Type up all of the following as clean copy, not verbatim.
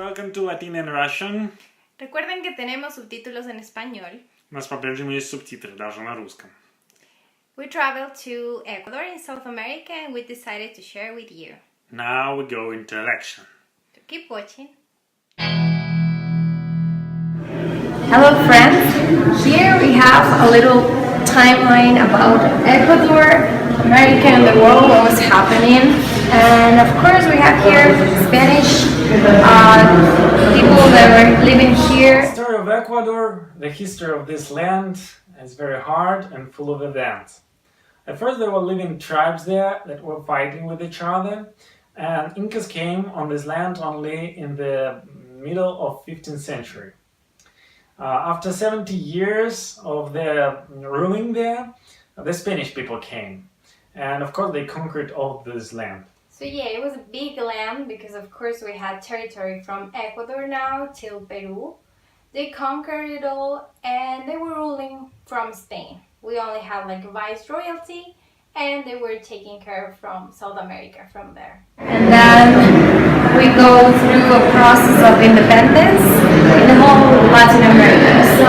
welcome to Latin and Russian. Recuerden que tenemos subtítulos en español. У нас по-прежнему есть субтитры, даже на русском. We traveled to Ecuador in South America and we decided to share with you. Now we go into election. So keep watching. Hello friends, here we have a little timeline about Ecuador, America and the world, what was happening. And of course we have here Spanish people that were living here. The story of Ecuador, the history of this land is very hard and full of events. At first there were living tribes there that were fighting with each other, and Incas came on this land only in the middle of 15th century. After 70 years of their ruling there, the Spanish people came. And of course they conquered all this land. So yeah, it was a big land because of course we had territory from Ecuador now till Peru. They conquered it all and they were ruling from Spain. We only had like viceroyalty and they were taking care from South America from there. And then we go through a process of independence in the whole Latin America. So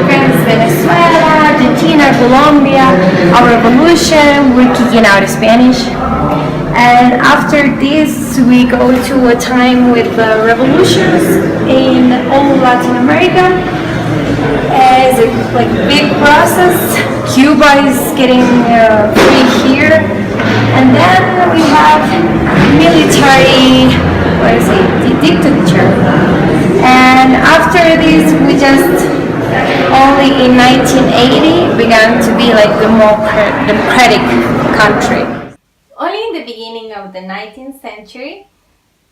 France, Venezuela, Argentina, Colombia, our revolution, we're kicking out Spanish. And after this we go to a time with revolutions in all Latin America. It's a big process. Cuba is getting free here. And then we have military, dictator. And after this, we just only in 1980 began to be like the more democratic country. Only in the beginning of the 19th century,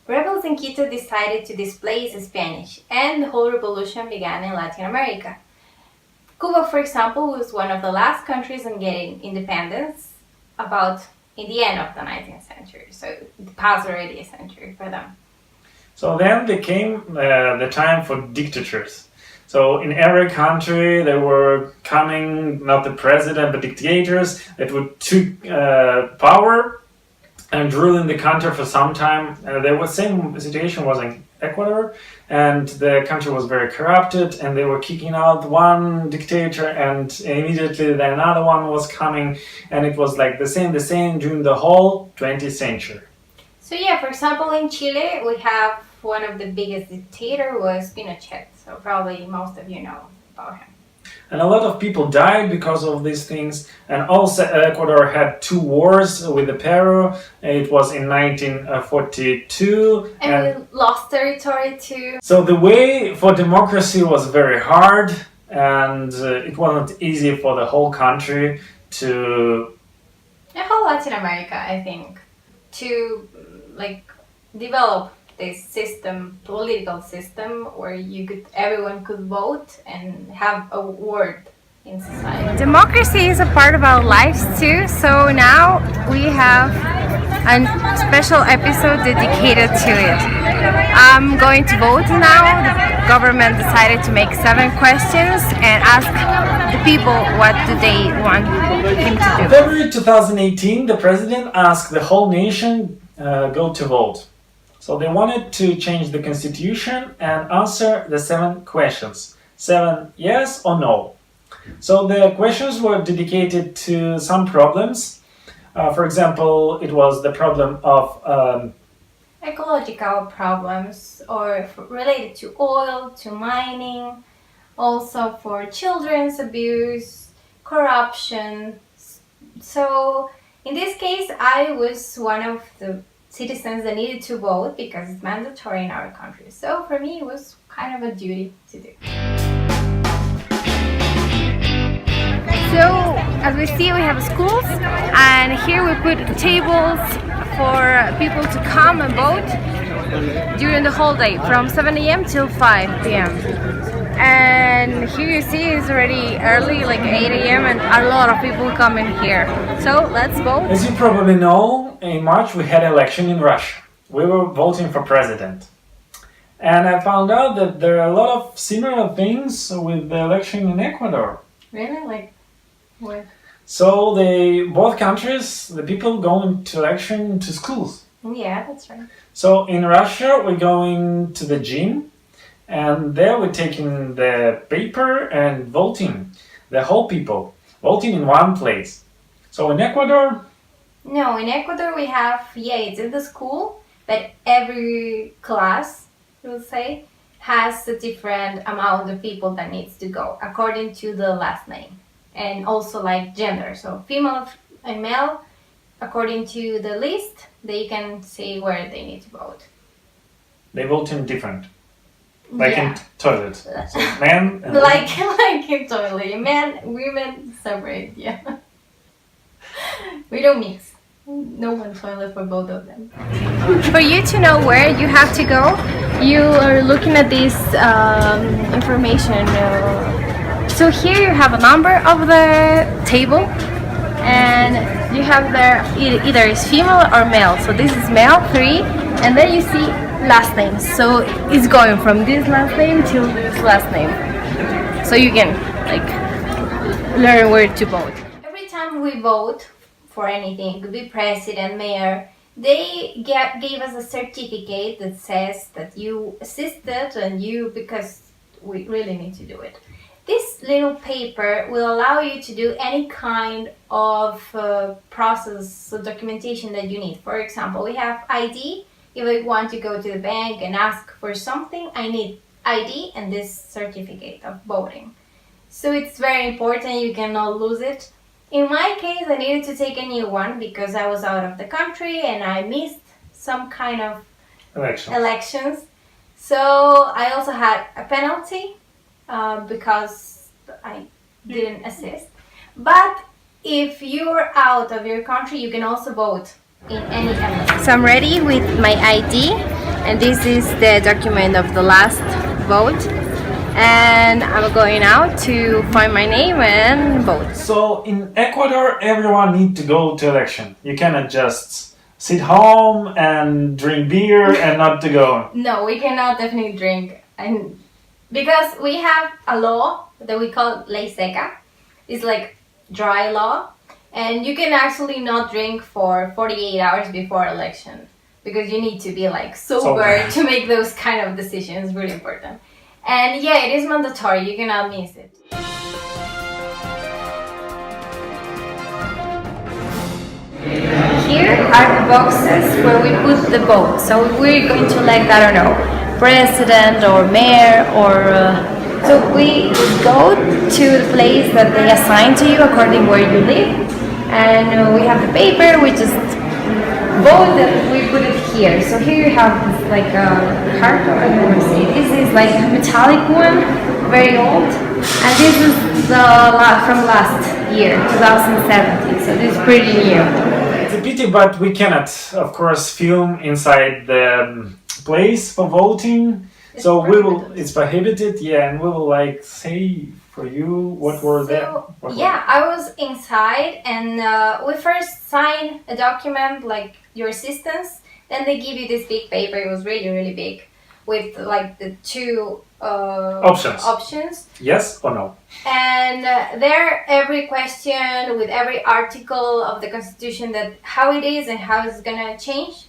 rebels in Quito decided to displace Spanish and the whole revolution began in Latin America. Cuba, for example, was one of the last countries in getting independence about in the end of the 19th century, so it passed already a century for them. So then there came the time for dictators. So in every country there were coming not the president but dictators that would took power and ruling the country for some time. There was same situation was in Ecuador, and the country was very corrupted, and they were kicking out one dictator, and immediately another one was coming, and it was like the same during the whole 20th century. So yeah, for example, in Chile we have one of the biggest dictator was Pinochet. So probably most of you know about him. And a lot of people died because of these things. And also Ecuador had two wars with the Peru. It was in 1942. And we lost territory too. So the way for democracy was very hard, and it wasn't easy for the whole country to... The whole Latin America, I think, to develop this system, political system, where everyone could vote and have a word in society. Democracy is a part of our lives too, so now we have a special episode dedicated to it. I'm going to vote now. The government decided to make 7 questions and ask the people what do they want him to do. In February 2018, the president asked the whole nation go to vote. So they wanted to change the constitution and answer the 7 questions. 7 yes or no. So the questions were dedicated to some problems. For example, it was the problem of ecological problems or related to oil, to mining, also for children's abuse, corruption. So in this case, I was one of the citizens that needed to vote because it's mandatory in our country. So for me, it was kind of a duty to do. So as we see, we have schools, and here we put tables for people to come and vote during the whole day from 7 a.m. till 5 p.m. And here you see it's already early, like 8 a.m. and a lot of people coming here. So let's vote. As you probably know, in March we had an election in Russia. We were voting for president. And I found out that there are a lot of similar things with the election in Ecuador. Really? Like what? So both countries, the people go into election to schools. Yeah, that's right. So in Russia, we're going to the gym, and there we're taking the paper and voting, the whole people voting in one place. So in Ecuador, No, in Ecuador we have, yeah, it's in the school, but every class, you would say, has a different amount of people that needs to go according to the last name and also like gender. So female and male, according to the list, they can say where they need to vote. they vote in different, like yeah. in toilet. That's So men and like in totally men, women separate. Yeah, we don't mix. No one toilet for both of them. For you to know where you have to go, you are looking at this information. So here you have a number of the table, and you have there either is female or male. So this is male 3, and then you see last names. So it's going from this last name to this last name. So you can like learn where to vote. Every time we vote for anything, it could be president, mayor, they gave us a certificate that says that you assisted and you, because we really need to do it. This little paper will allow you to do any kind of process or documentation that you need. For example, we have ID. If I want to go to the bank and ask for something, I need ID and this certificate of voting. So it's very important, you cannot lose it. In my case, I needed to take a new one because I was out of the country and I missed some kind of elections. So I also had a penalty because I didn't assist. But if you're out of your country, you can also vote in any embassy. So I'm ready with my ID, and this is the document of the last vote. And I'm going out to find my name and vote. So in Ecuador, everyone needs to go to election. You cannot just sit home and drink beer and not to go. No, we cannot definitely drink, and because we have a law that we call ley seca. It's like dry law, and you can actually not drink for 48 hours before election because you need to be like sober to make those kind of decisions. Really important. And yeah, it is mandatory, you cannot miss it. Here are the boxes where we put the vote. So we're going to elect, I don't know, president or mayor or... So we go to the place that they assign to you according where you live. And we have the paper, we just vote and we put it here. So here you have this like a card, I don't know, see. This is like a metallic one, very old. And this is the from last year, 2017. So this is pretty new. It's a pity, but we cannot, of course, film inside the place for voting. So we will. It's prohibited, yeah, and we will like say for you what were there. Yeah, I was inside, and we first signed a document like your assistance. Then they give you this big paper. It was really, really big, with like the two options. Yes or no. And there, every question with every article of the Constitution that how it is and how it's gonna change.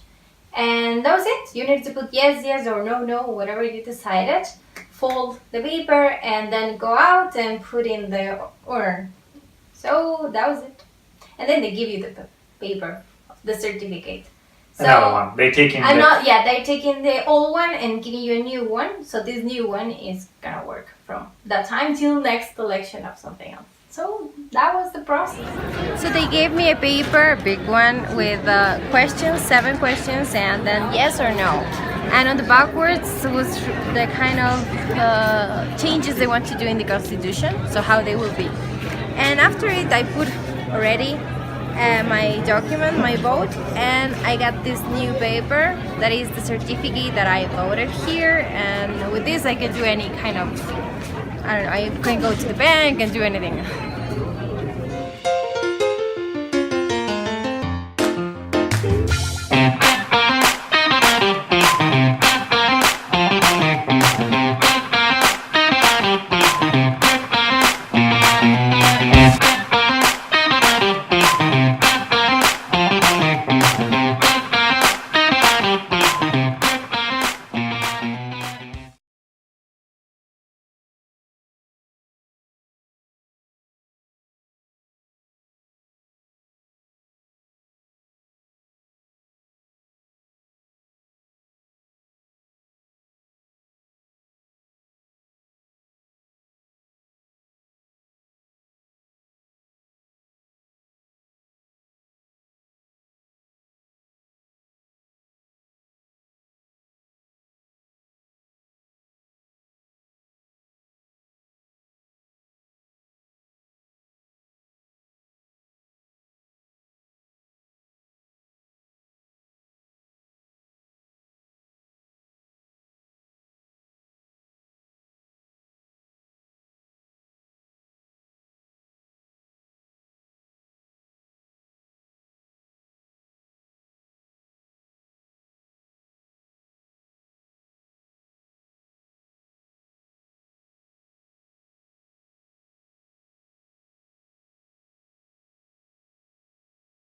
And that was it. You need to put yes, yes, or no, no, whatever you decided. Fold the paper and then go out and put in the urn. So that was it. And then they give you the paper, the certificate. So another one. They take in. They're taking the old one and giving you a new one. So this new one is gonna work from that time till next election of something else. So that was the process. So they gave me a paper, a big one, with questions, 7 questions, and then yes or no. And on the backwards was the kind of changes they want to do in the Constitution, so how they will be. And after it, I put already my document, my vote, and I got this new paper that is the certificate that I voted here. And with this, I can do any kind of, I don't know, I can go to the bank and do anything.